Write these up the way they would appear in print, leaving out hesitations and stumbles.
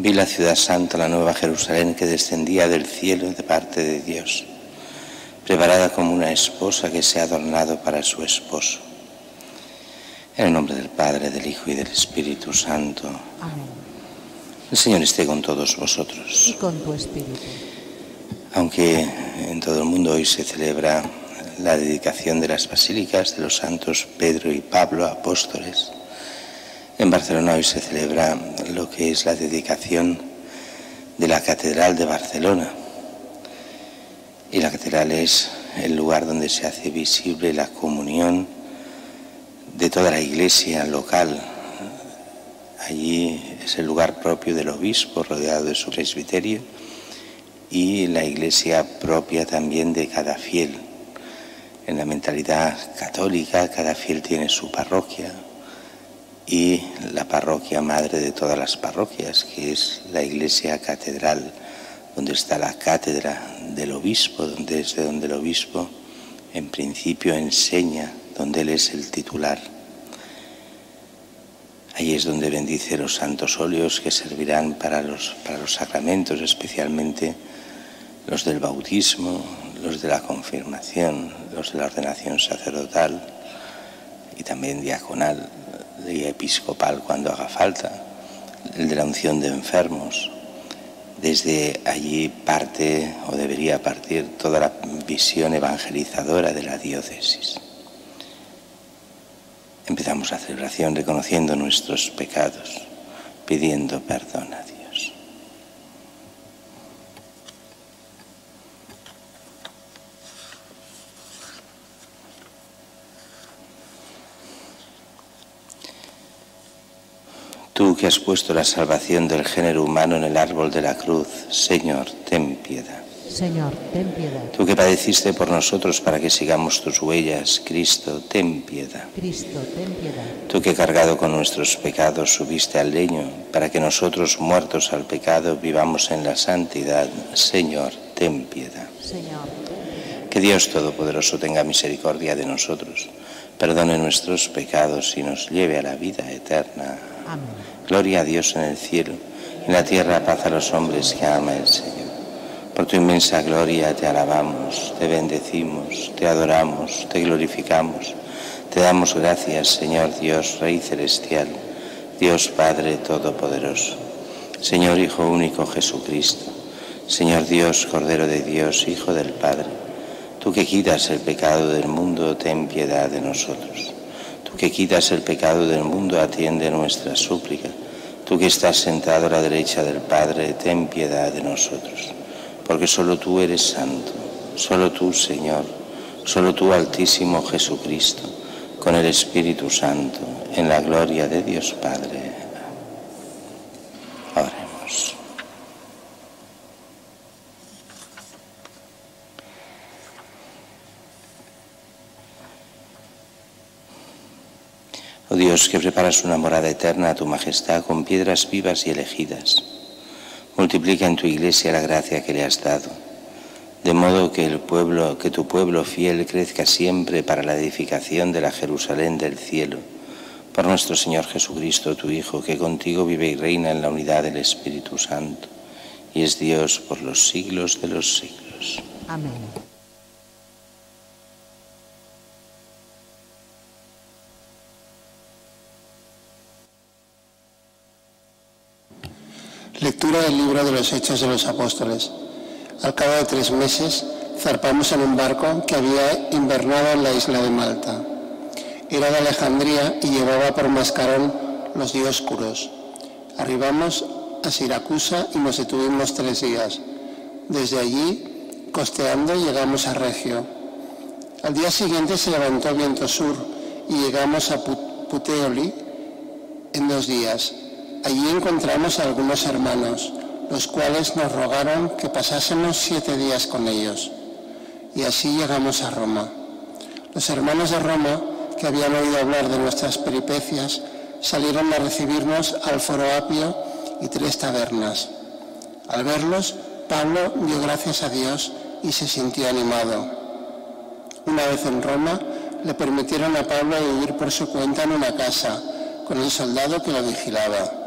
Vi la ciudad santa, la nueva Jerusalén, que descendía del cielo de parte de Dios, preparada como una esposa que se ha adornado para su esposo. En el nombre del Padre, del Hijo y del Espíritu Santo. Amén. El Señor esté con todos vosotros. Y con tu espíritu. Aunque en todo el mundo hoy se celebra la dedicación de las basílicas de los santos Pedro y Pablo, apóstoles, en Barcelona hoy se celebra lo que es la dedicación de la Catedral de Barcelona. Y la catedral es el lugar donde se hace visible la comunión de toda la iglesia local. Allí es el lugar propio del obispo, rodeado de su presbiterio, y la iglesia propia también de cada fiel. En la mentalidad católica, cada fiel tiene su parroquia, y la parroquia madre de todas las parroquias, que es la iglesia catedral, donde está la cátedra del obispo, desde donde el obispo en principio enseña, donde él es el titular. Ahí es donde bendice los santos óleos que servirán para los sacramentos, especialmente los del bautismo, los de la confirmación, los de la ordenación sacerdotal y también diaconal y episcopal cuando haga falta, el de la unción de enfermos. Desde allí parte o debería partir toda la visión evangelizadora de la diócesis. Empezamos la celebración reconociendo nuestros pecados, pidiendo perdón a Dios. Tú que has puesto la salvación del género humano en el árbol de la cruz, Señor, ten piedad. Señor, ten piedad. Tú que padeciste por nosotros para que sigamos tus huellas, Cristo, ten piedad. Cristo, ten piedad. Tú que cargado con nuestros pecados subiste al leño, para que nosotros, muertos al pecado, vivamos en la santidad, Señor, ten piedad. Señor, que Dios Todopoderoso tenga misericordia de nosotros, perdone nuestros pecados y nos lleve a la vida eterna. amén. Gloria a Dios en el cielo, en la tierra paz a los hombres que ama el Señor. Por tu inmensa gloria te alabamos, te bendecimos, te adoramos, te glorificamos. Te damos gracias, Señor Dios, Rey celestial, Dios Padre Todopoderoso, Señor Hijo único Jesucristo, Señor Dios, Cordero de Dios, Hijo del Padre. Tú que quitas el pecado del mundo, ten piedad de nosotros. Tú que quitas el pecado del mundo, atiende nuestra súplica. Tú que estás sentado a la derecha del Padre, ten piedad de nosotros. Porque solo tú eres santo, solo tú, Señor, solo tú, Altísimo Jesucristo, con el Espíritu Santo, en la gloria de Dios Padre. Oremos. Oh Dios, que preparas una morada eterna a tu majestad con piedras vivas y elegidas, multiplica en tu iglesia la gracia que le has dado, de modo que tu pueblo fiel crezca siempre para la edificación de la Jerusalén del cielo, por nuestro Señor Jesucristo, tu Hijo, que contigo vive y reina en la unidad del Espíritu Santo, y es Dios por los siglos de los siglos. Amén. Lectura del libro de los Hechos de los Apóstoles. Al cabo de 3 meses, zarpamos en un barco que había invernado en la isla de Malta. Era de Alejandría y llevaba por mascarón los Dioscuros. Arribamos a Siracusa y nos detuvimos 3 días. Desde allí, costeando, llegamos a Regio. Al día siguiente se levantó viento sur y llegamos a Puteoli en 2 días. Allí encontramos a algunos hermanos, los cuales nos rogaron que pasásemos 7 días con ellos. Y así llegamos a Roma. Los hermanos de Roma, que habían oído hablar de nuestras peripecias, salieron a recibirnos al Foro Apio y 3 tabernas. Al verlos, Pablo dio gracias a Dios y se sintió animado. Una vez en Roma, le permitieron a Pablo vivir por su cuenta en una casa, con el soldado que lo vigilaba.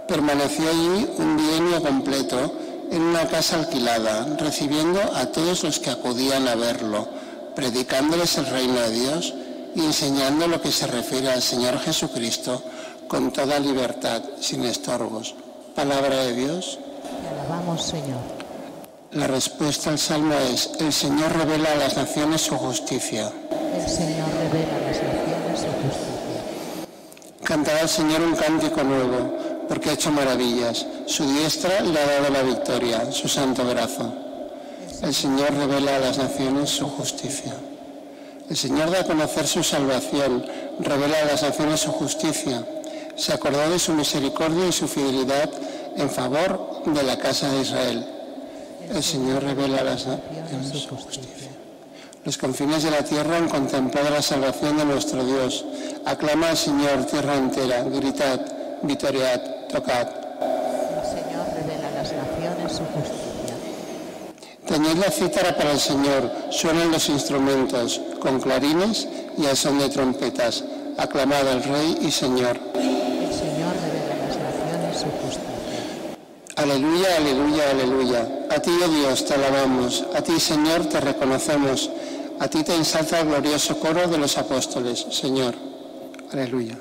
Permaneció allí un bienio completo en una casa alquilada, recibiendo a todos los que acudían a verlo, predicándoles el reino de Dios y enseñando lo que se refiere al Señor Jesucristo con toda libertad, sin estorbos. Palabra de Dios. Te alabamos, Señor. La respuesta al Salmo es: el Señor revela a las naciones su justicia. El Señor revela a las naciones su justicia. Cantad al Señor un cántico nuevo, porque ha hecho maravillas. Su diestra le ha dado la victoria, su santo brazo. El Señor revela a las naciones su justicia. El Señor da a conocer su salvación, revela a las naciones su justicia. Se acordó de su misericordia y su fidelidad en favor de la casa de Israel. El Señor revela a las naciones su justicia. Los confines de la tierra han contemplado la salvación de nuestro Dios. Aclama al Señor, tierra entera, gritad, vitoriad, tocad. El Señor revela a las naciones su justicia. Tañed la cítara para el Señor, suenan los instrumentos, con clarines y al son de trompetas. Aclamad al Rey y Señor. El Señor revela a las naciones su justicia. Aleluya, aleluya, aleluya. A ti, oh Dios, te alabamos. A ti, Señor, te reconocemos. A ti te ensalza el glorioso coro de los apóstoles, Señor. Aleluya.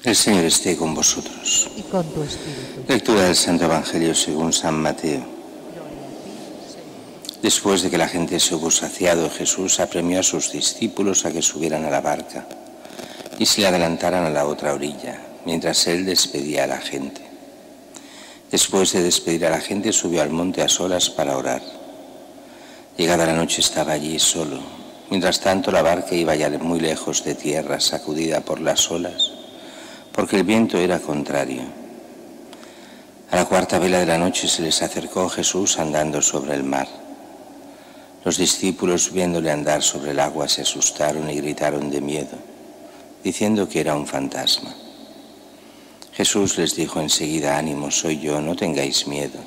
El Señor esté con vosotros. Y con tu espíritu. Lectura del Santo Evangelio según San Mateo. Gloria a ti, Señor. Después de que la gente se hubo saciado, Jesús apremió a sus discípulos a que subieran a la barca y se le adelantaran a la otra orilla, mientras él despedía a la gente. Después de despedir a la gente, subió al monte a solas para orar. Llegada la noche estaba allí solo. Mientras tanto, la barca iba ya muy lejos de tierra, sacudida por las olas, porque el viento era contrario. A la cuarta vela de la noche se les acercó Jesús andando sobre el mar. Los discípulos, viéndole andar sobre el agua, se asustaron y gritaron de miedo, diciendo que era un fantasma. Jesús les dijo enseguida: ánimo, soy yo, no tengáis miedo.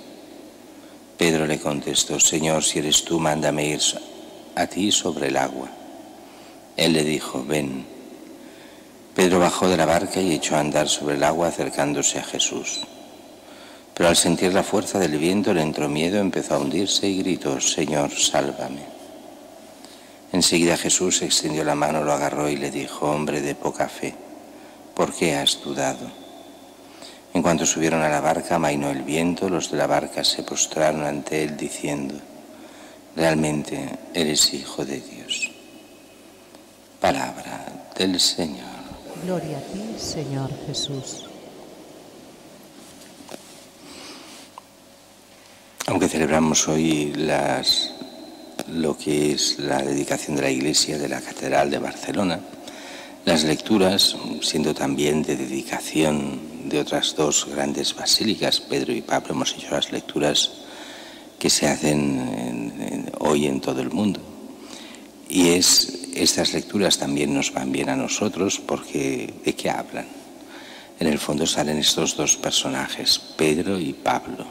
Pedro le contestó: Señor, si eres tú, mándame ir a ti sobre el agua. Él le dijo: ven. Pedro bajó de la barca y echó a andar sobre el agua acercándose a Jesús. Pero al sentir la fuerza del viento le entró miedo, empezó a hundirse y gritó: Señor, sálvame. Enseguida Jesús extendió la mano, lo agarró y le dijo: hombre de poca fe, ¿por qué has dudado? En cuanto subieron a la barca, amainó el viento, los de la barca se postraron ante él diciendo: realmente eres Hijo de Dios. Palabra del Señor. Gloria a ti, Señor Jesús. Aunque celebramos hoy lo que es la dedicación de la iglesia de la Catedral de Barcelona, las lecturas, siendo también de dedicación de otras dos grandes basílicas, Pedro y Pablo, hemos hecho las lecturas que se hacen hoy en todo el mundo. Y estas lecturas también nos van bien a nosotros porque ¿de qué hablan? En el fondo salen estos dos personajes, Pedro y Pablo,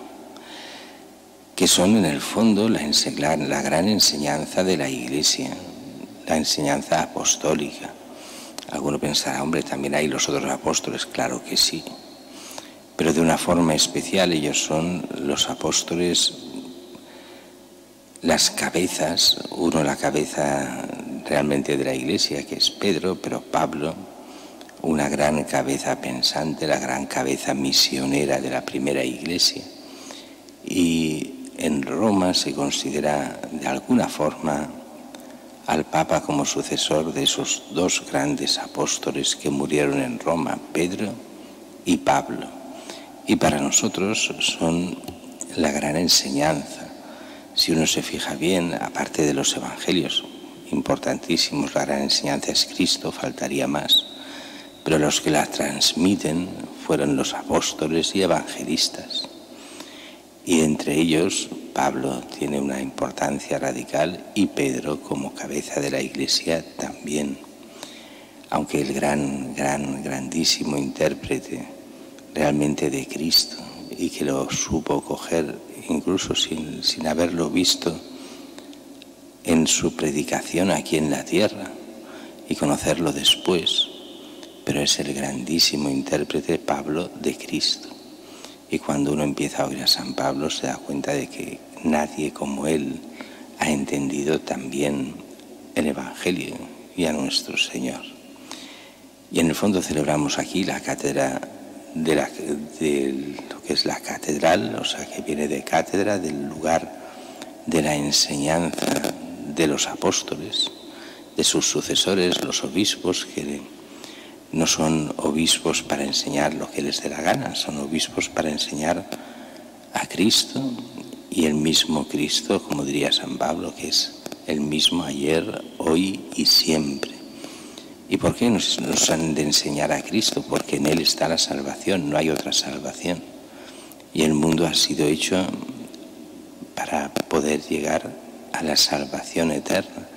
que son en el fondo la gran enseñanza de la Iglesia, la enseñanza apostólica. Alguno pensará, hombre, también hay los otros apóstoles, claro que sí, pero de una forma especial. Ellos son los apóstoles, las cabezas, uno la cabeza realmente de la Iglesia, que es Pedro, pero Pablo, una gran cabeza pensante, la gran cabeza misionera de la primera Iglesia. Y en Roma se considera de alguna forma al Papa como sucesor de esos dos grandes apóstoles que murieron en Roma, Pedro y Pablo. Y para nosotros son la gran enseñanza. Si uno se fija bien, aparte de los evangelios, importantísimos, la gran enseñanza es Cristo, faltaría más. Pero los que la transmiten fueron los apóstoles y evangelistas. Y entre ellos Pablo tiene una importancia radical y Pedro como cabeza de la Iglesia también. Aunque el grandísimo intérprete realmente de Cristo y que lo supo coger incluso sin haberlo visto en su predicación aquí en la tierra y conocerlo después, pero es el grandísimo intérprete Pablo de Cristo. Y cuando uno empieza a oír a San Pablo se da cuenta de que nadie como él ha entendido también el Evangelio y a nuestro Señor. Y en el fondo celebramos aquí la cátedra de lo que es la catedral, o sea, que viene de cátedra, del lugar de la enseñanza de los apóstoles, de sus sucesores, los obispos, que no son obispos para enseñar lo que les dé la gana, son obispos para enseñar a Cristo, y el mismo Cristo, como diría San Pablo, que es el mismo ayer, hoy y siempre. ¿Y por qué nos han de enseñar a Cristo? Porque en Él está la salvación, no hay otra salvación. Y el mundo ha sido hecho para poder llegar a la salvación eterna.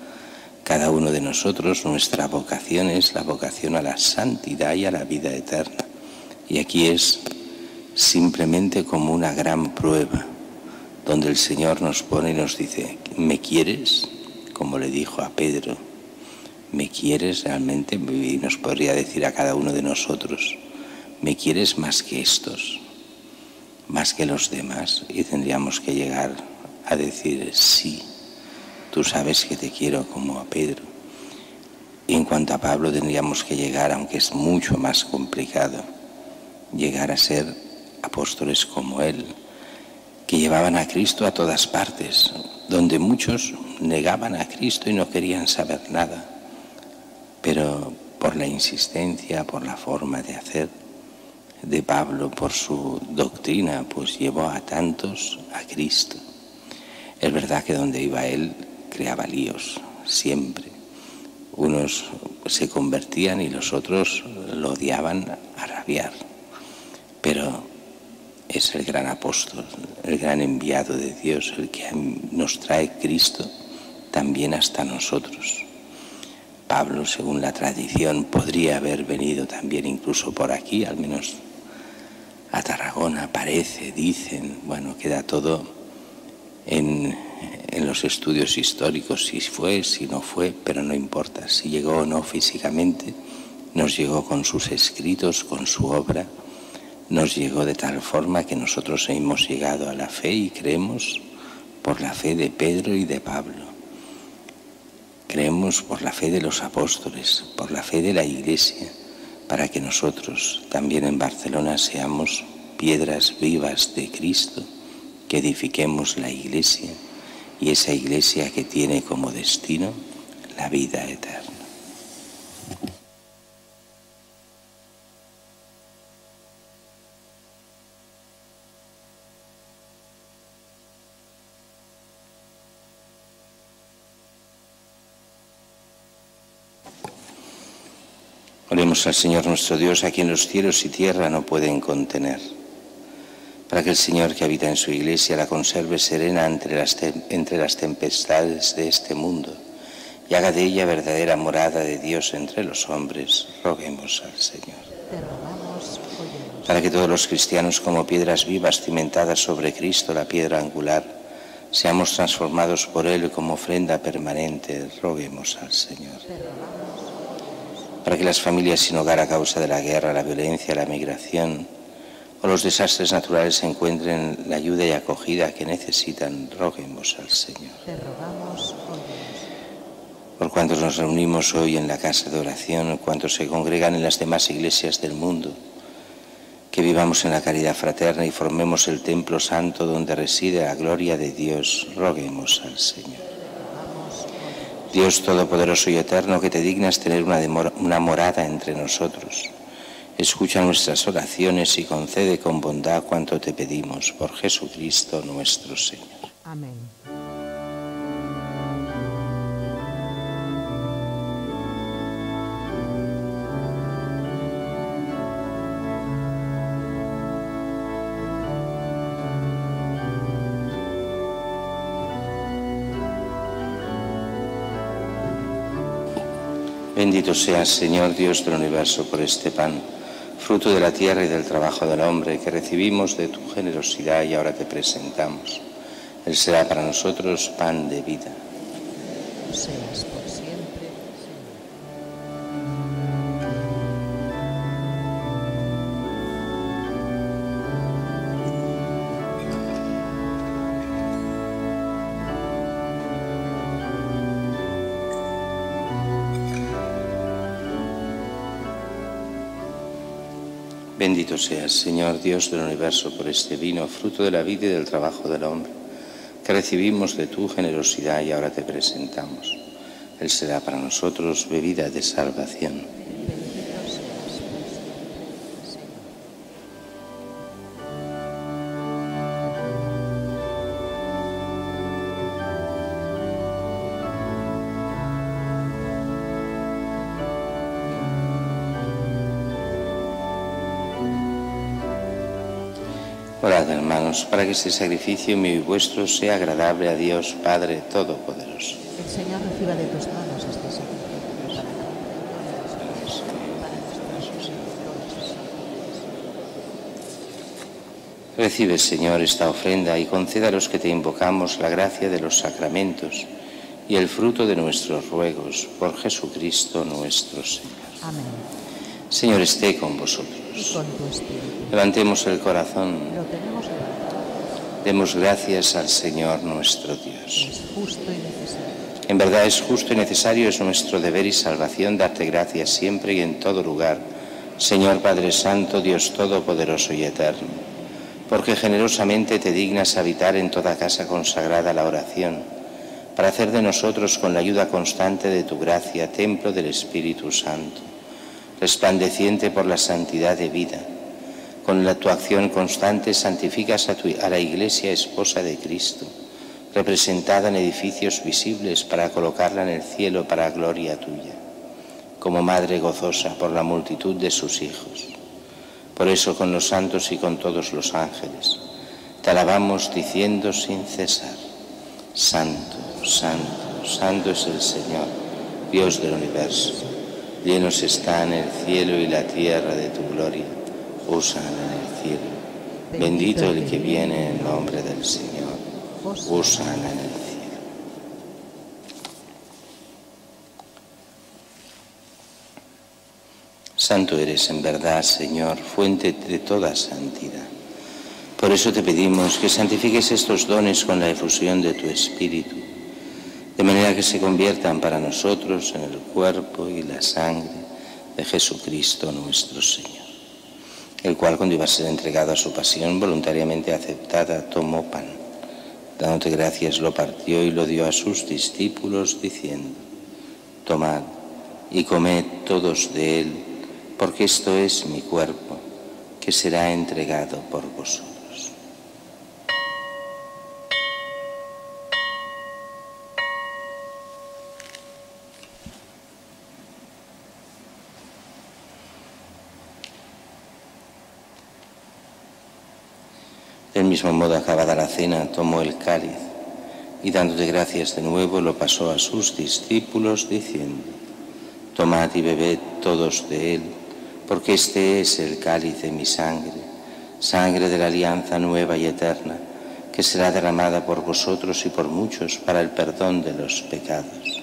Cada uno de nosotros, nuestra vocación es la vocación a la santidad y a la vida eterna. Y aquí es simplemente como una gran prueba, donde el Señor nos pone y nos dice, ¿me quieres? Como le dijo a Pedro, ¿me quieres realmente? Y nos podría decir a cada uno de nosotros, ¿me quieres más que estos? Más que los demás. Y tendríamos que llegar a decir, sí, tú sabes que te quiero como a Pedro. Y en cuanto a Pablo tendríamos que llegar, aunque es mucho más complicado, llegar a ser apóstoles como él, que llevaban a Cristo a todas partes, donde muchos negaban a Cristo y no querían saber nada. Pero por la insistencia, por la forma de hacer de Pablo, por su doctrina, pues llevó a tantos a Cristo. Es verdad que donde iba él creaba líos, siempre. Unos se convertían y los otros lo odiaban a rabiar. Pero es el gran apóstol, el gran enviado de Dios, el que nos trae Cristo también hasta nosotros. Pablo, según la tradición, podría haber venido también incluso por aquí, al menos a Tarragona, parece, dicen, bueno, queda todo en los estudios históricos, si fue, si no fue, pero no importa, si llegó o no físicamente, nos llegó con sus escritos, con su obra, nos llegó de tal forma que nosotros hemos llegado a la fe y creemos por la fe de Pedro y de Pablo. Creemos por la fe de los apóstoles, por la fe de la Iglesia, para que nosotros también en Barcelona seamos piedras vivas de Cristo, que edifiquemos la Iglesia y esa Iglesia que tiene como destino la vida eterna. Oremos al Señor nuestro Dios, a quien los cielos y tierra no pueden contener, para que el Señor que habita en su Iglesia la conserve serena entre las tempestades de este mundo y haga de ella verdadera morada de Dios entre los hombres. Roguemos al Señor. Te rogamos, óyenos. Para que todos los cristianos, como piedras vivas cimentadas sobre Cristo, la piedra angular, seamos transformados por Él como ofrenda permanente. Roguemos al Señor. Te rogamos. Para que las familias sin hogar a causa de la guerra, la violencia, la migración o los desastres naturales encuentren la ayuda y acogida que necesitan, roguemos al Señor. Te rogamos, óyenos. Por cuantos nos reunimos hoy en la casa de oración, cuantos se congregan en las demás iglesias del mundo, que vivamos en la caridad fraterna y formemos el templo santo donde reside la gloria de Dios, roguemos al Señor. Dios Todopoderoso y Eterno, que te dignas tener una morada entre nosotros, escucha nuestras oraciones y concede con bondad cuanto te pedimos, por Jesucristo nuestro Señor. Amén. Bendito seas, Señor Dios del universo, por este pan, fruto de la tierra y del trabajo del hombre, que recibimos de tu generosidad y ahora te presentamos. Él será para nosotros pan de vida. Seas por siempre, Bendito seas, Señor Dios del universo, por este vino, fruto de la vida y del trabajo del hombre, que recibimos de tu generosidad y ahora te presentamos. Él será para nosotros bebida de salvación. bendito seas por siempre, Señor. Orad, hermanos, para que este sacrificio mío y vuestro sea agradable a Dios Padre Todopoderoso. El Señor reciba de tus manos este sacrificio para la gloria de su nombre, para nuestras vidas y todas sus santos. Recibe, Señor, esta ofrenda y conceda a los que te invocamos la gracia de los sacramentos y el fruto de nuestros ruegos, por Jesucristo nuestro Señor. Amén. Señor, esté con vosotros. Y con tu espíritu. Levantemos el corazón. Lo tenemos levantado. Demos gracias al Señor nuestro Dios. Es justo y necesario. En verdad es justo y necesario, es nuestro deber y salvación darte gracias siempre y en todo lugar, Señor Padre Santo, Dios Todopoderoso y Eterno, porque generosamente te dignas habitar en toda casa consagrada a la oración, para hacer de nosotros, con la ayuda constante de tu gracia, templo del Espíritu Santo, resplandeciente por la santidad de vida. Con tu acción constante santificas a la Iglesia, esposa de Cristo, representada en edificios visibles para colocarla en el cielo para gloria tuya, como madre gozosa por la multitud de sus hijos. Por eso, con los santos y con todos los ángeles, te alabamos diciendo sin cesar: Santo, Santo, Santo es el Señor, Dios del universo. Llenos están el cielo y la tierra de tu gloria. Hosana en el cielo. Bendito el que viene en nombre del Señor. Hosana en el cielo. Santo eres en verdad, Señor, fuente de toda santidad. Por eso te pedimos que santifiques estos dones con la efusión de tu Espíritu, de manera que se conviertan para nosotros en el cuerpo y la sangre de Jesucristo nuestro Señor, el cual, cuando iba a ser entregado a su pasión voluntariamente aceptada, tomó pan, dándote gracias lo partió y lo dio a sus discípulos, diciendo: Tomad y comed todos de él, porque esto es mi cuerpo, que será entregado por vosotros. Del mismo modo, acabada la cena, tomó el cáliz y, dándote gracias de nuevo, lo pasó a sus discípulos, diciendo: Tomad y bebed todos de él, porque este es el cáliz de mi sangre, sangre de la alianza nueva y eterna, que será derramada por vosotros y por muchos para el perdón de los pecados.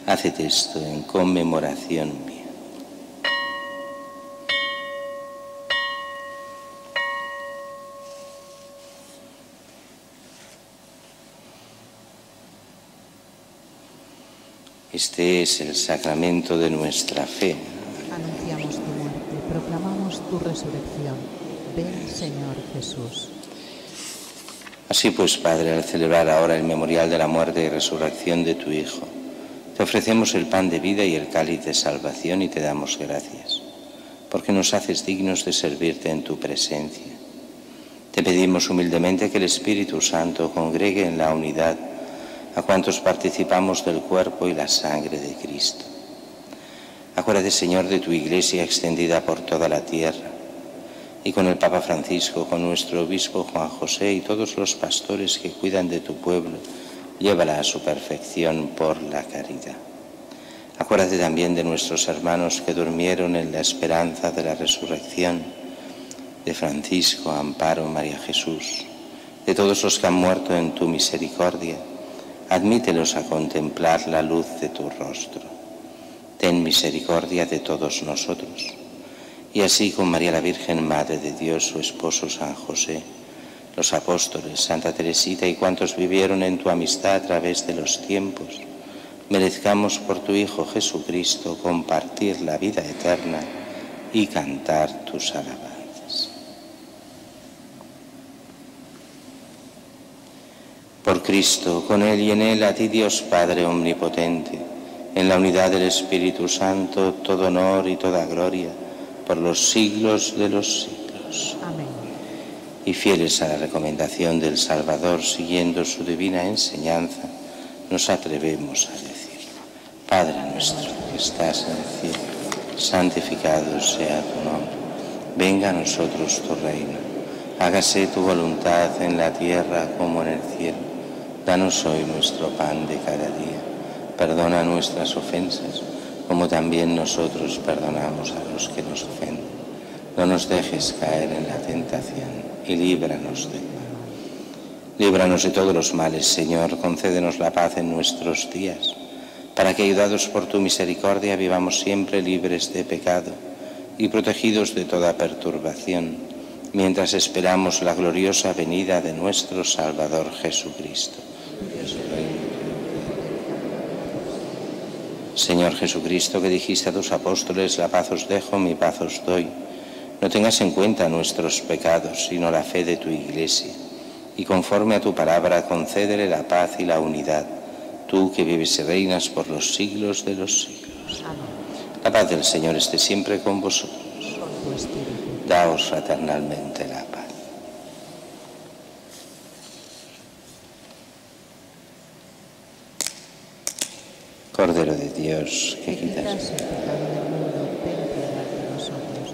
Haced esto en conmemoración mía. Este es el sacramento de nuestra fe. Anunciamos tu muerte, proclamamos tu resurrección. Ven, Señor Jesús. Así pues, Padre, al celebrar ahora el memorial de la muerte y resurrección de tu Hijo, te ofrecemos el pan de vida y el cáliz de salvación y te damos gracias, porque nos haces dignos de servirte en tu presencia. Te pedimos humildemente que el Espíritu Santo congregue en la unidad a cuantos participamos del cuerpo y la sangre de Cristo. Acuérdate, Señor, de tu Iglesia extendida por toda la tierra, y con el Papa Francisco, con nuestro obispo Juan José y todos los pastores que cuidan de tu pueblo, llévala a su perfección por la caridad. Acuérdate también de nuestros hermanos que durmieron en la esperanza de la resurrección, de Francisco, Amparo, María Jesús, de todos los que han muerto en tu misericordia. Admítelos a contemplar la luz de tu rostro. Ten misericordia de todos nosotros. Y así con María la Virgen, Madre de Dios, su esposo San José, los apóstoles, Santa Teresita y cuantos vivieron en tu amistad a través de los tiempos, merezcamos por tu Hijo Jesucristo compartir la vida eterna y cantar tus alabanzas. Por Cristo, con Él y en Él, a ti Dios Padre Omnipotente, en la unidad del Espíritu Santo, todo honor y toda gloria, por los siglos de los siglos. Amén. Y fieles a la recomendación del Salvador, siguiendo su divina enseñanza, nos atrevemos a decir: Padre nuestro que estás en el cielo, santificado sea tu nombre. Venga a nosotros tu reino. Hágase tu voluntad en la tierra como en el cielo. Danos hoy nuestro pan de cada día. Perdona nuestras ofensas, como también nosotros perdonamos a los que nos ofenden. No nos dejes caer en la tentación y líbranos del mal. Líbranos de todos los males, Señor, concédenos la paz en nuestros días, para que, ayudados por tu misericordia, vivamos siempre libres de pecado y protegidos de toda perturbación, mientras esperamos la gloriosa venida de nuestro Salvador Jesucristo. Señor Jesucristo, que dijiste a tus apóstoles: la paz os dejo, mi paz os doy. No tengas en cuenta nuestros pecados, sino la fe de tu Iglesia, y conforme a tu palabra concédele la paz y la unidad, tú que vives y reinas por los siglos de los siglos. Amén. La paz del Señor esté siempre con vosotros. Con tu espíritu. Daos fraternalmente la paz. Cordero de Dios, que quitas el pecado del mundo, ten piedad de nosotros.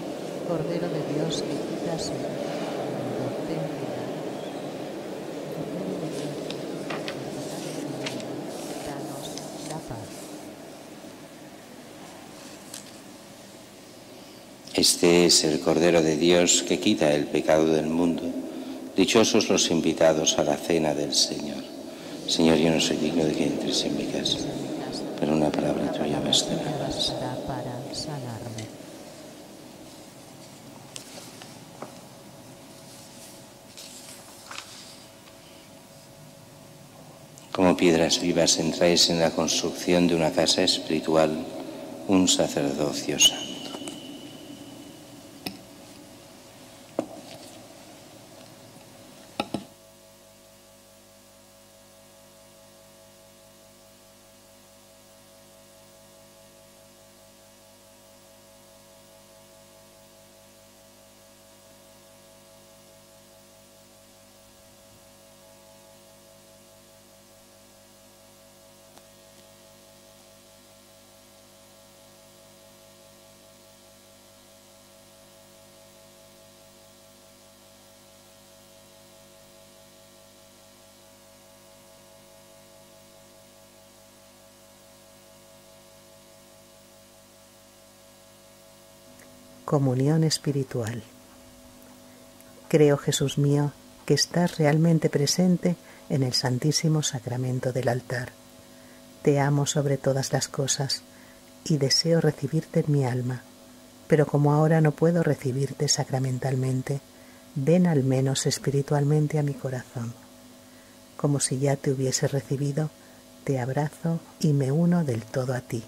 Cordero de Dios, que quitas el pecado del mundo, ten piedad. Cordero de Dios, que quitas el pecado del mundo, danos la paz. Este es el Cordero de Dios que quita el pecado del mundo. Dichosos los invitados a la cena del Señor. Señor, yo no soy digno de que entres en mi casa, pero una palabra tuya bastará para sanarme. Como piedras vivas entráis en la construcción de una casa espiritual, un sacerdocio santo. Comunión espiritual. Creo, Jesús mío, que estás realmente presente en el Santísimo Sacramento del altar. Te amo sobre todas las cosas y deseo recibirte en mi alma, pero como ahora no puedo recibirte sacramentalmente, ven al menos espiritualmente a mi corazón. Como si ya te hubiese recibido, te abrazo y me uno del todo a ti.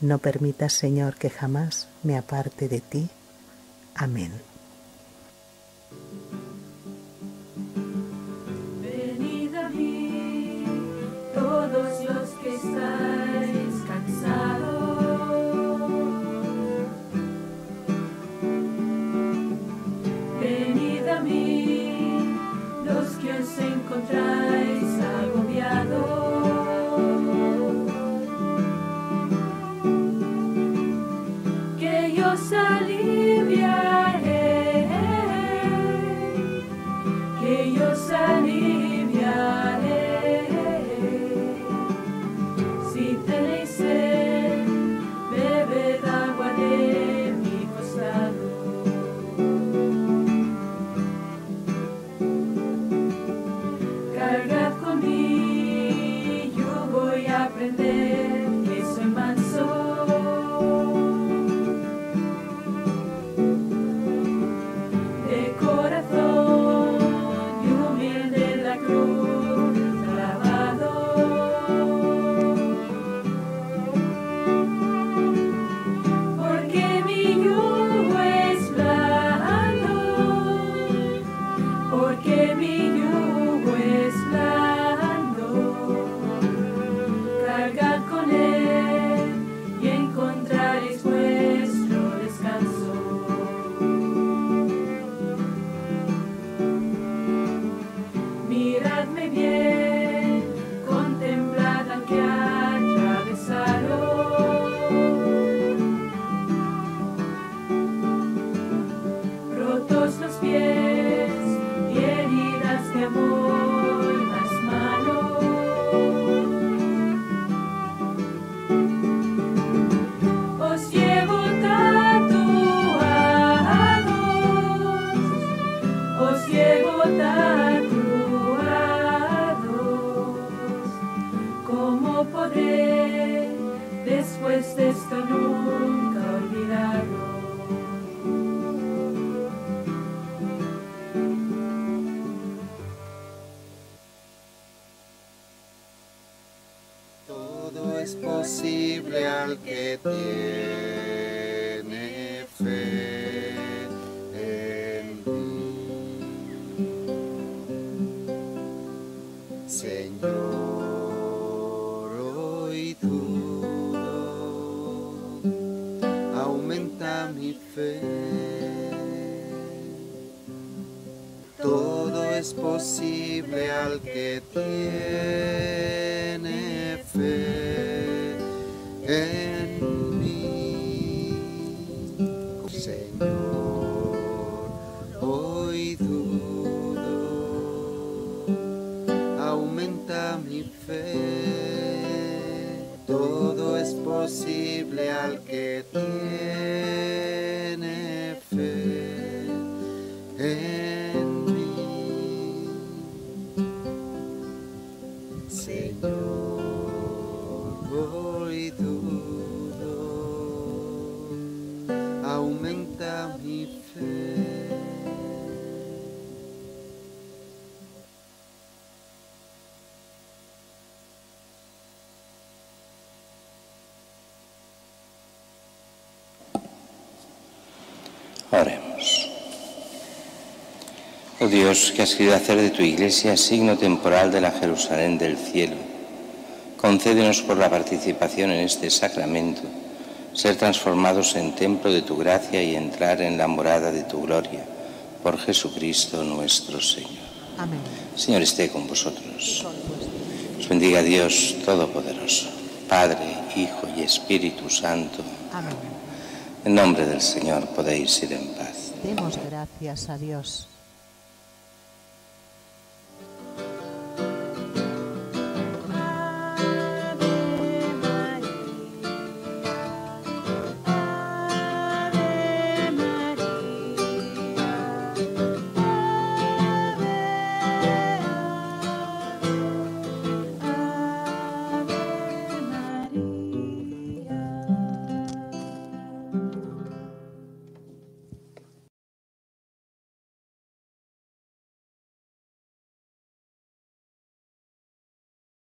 No permitas, Señor, que jamás me aparte de ti. Amén. Venid a mí, todos los que estáis cansados. Venid a mí, los que os encontráis agobiados. Os aliviaré, que yo os aliviaré. Si tenéis sed, pies y heridas de amor las manos. Os llevo tatuados, os llevo tatuados. ¿Cómo podré después de esto nunca olvidarlo? Todo es posible al que tiene fe en mí. Señor, hoy dudo, aumenta mi fe. Todo es posible al que tiene fe en mí. Señor, hoy dudo, aumenta mi fe. Todo es posible al que tiene fe en mí. Señor, hoy dudo, aumenta mi fe. Oremos. Oh Dios, que has querido hacer de tu Iglesia signo temporal de la Jerusalén del cielo, concédenos por la participación en este sacramento ser transformados en templo de tu gracia y entrar en la morada de tu gloria, por Jesucristo nuestro Señor. Amén. Señor esté con vosotros. Os bendiga Dios Todopoderoso, Padre, Hijo y Espíritu Santo. Amén. En nombre del Señor podéis ir en paz. Demos gracias a Dios.